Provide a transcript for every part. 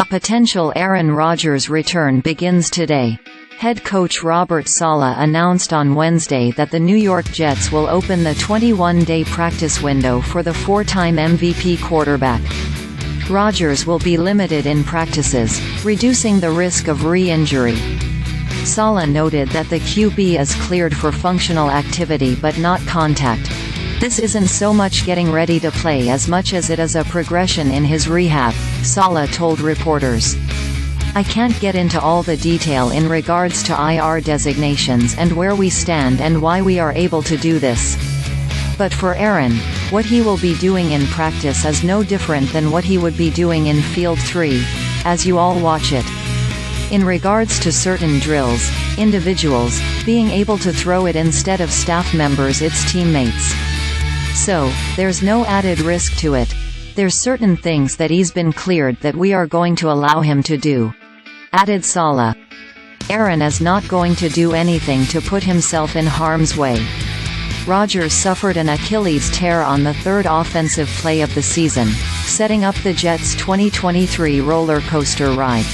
A potential Aaron Rodgers return begins today. Head coach Robert Saleh announced on Wednesday that the New York Jets will open the 21-day practice window for the four-time MVP quarterback. Rodgers will be limited in practices, reducing the risk of re-injury. Saleh noted that the QB is cleared for functional activity but not contact. This isn't so much getting ready to play as much as it is a progression in his rehab, Saleh told reporters. I can't get into all the detail in regards to IR designations and where we stand and why we are able to do this. But for Aaron, what he will be doing in practice is no different than what he would be doing in Field 3, as you all watch it. In regards to certain drills, individuals, being able to throw it instead of staff members, its teammates. So, there's no added risk to it. There's certain things that he's been cleared that we are going to allow him to do," added Saleh. Aaron is not going to do anything to put himself in harm's way. Rodgers suffered an Achilles tear on the third offensive play of the season, setting up the Jets' 2023 roller coaster ride.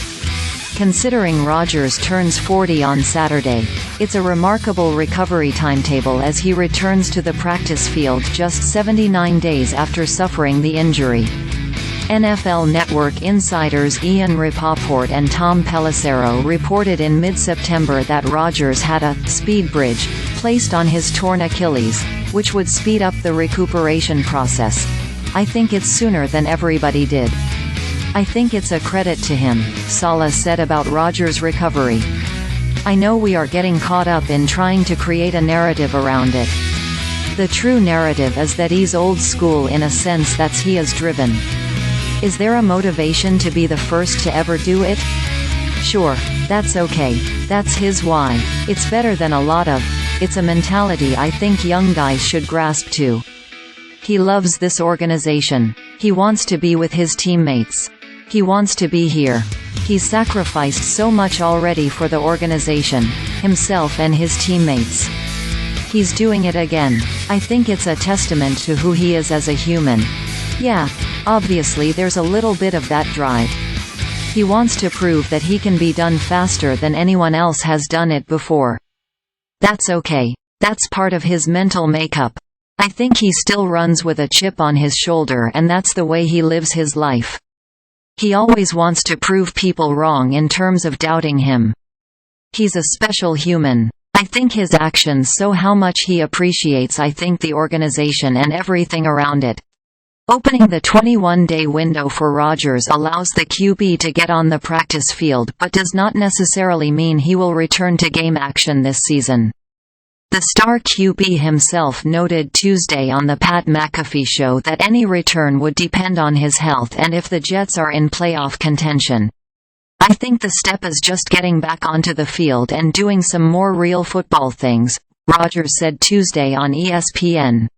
Considering Rodgers turns 40 on Saturday, it's a remarkable recovery timetable as he returns to the practice field just 79 days after suffering the injury. NFL Network insiders Ian Rapoport and Tom Pelissero reported in mid-September that Rodgers had a «speed bridge» placed on his torn Achilles, which would speed up the recuperation process. "I think it's sooner than everybody did. I think it's a credit to him," Saleh said about Rodgers' recovery. "I know we are getting caught up in trying to create a narrative around it. The true narrative is that he's old school in a sense that's he is driven. Is there a motivation to be the first to ever do it? Sure, that's okay. That's his why. It's better than a lot of. It's a mentality I think young guys should grasp too. He loves this organization. He wants to be with his teammates. He wants to be here. He's sacrificed so much already for the organization, himself and his teammates. He's doing it again. I think it's a testament to who he is as a human. Yeah, obviously there's a little bit of that drive. He wants to prove that he can be done faster than anyone else has done it before. That's okay. That's part of his mental makeup. I think he still runs with a chip on his shoulder, and that's the way he lives his life. He always wants to prove people wrong in terms of doubting him. He's a special human. I think his actions show how much he appreciates I think the organization and everything around it." Opening the 21-day window for Rodgers allows the QB to get on the practice field but does not necessarily mean he will return to game action this season. The star QB himself noted Tuesday on the Pat McAfee Show that any return would depend on his health and if the Jets are in playoff contention. "I think the step is just getting back onto the field and doing some more real football things," Rodgers said Tuesday on ESPN.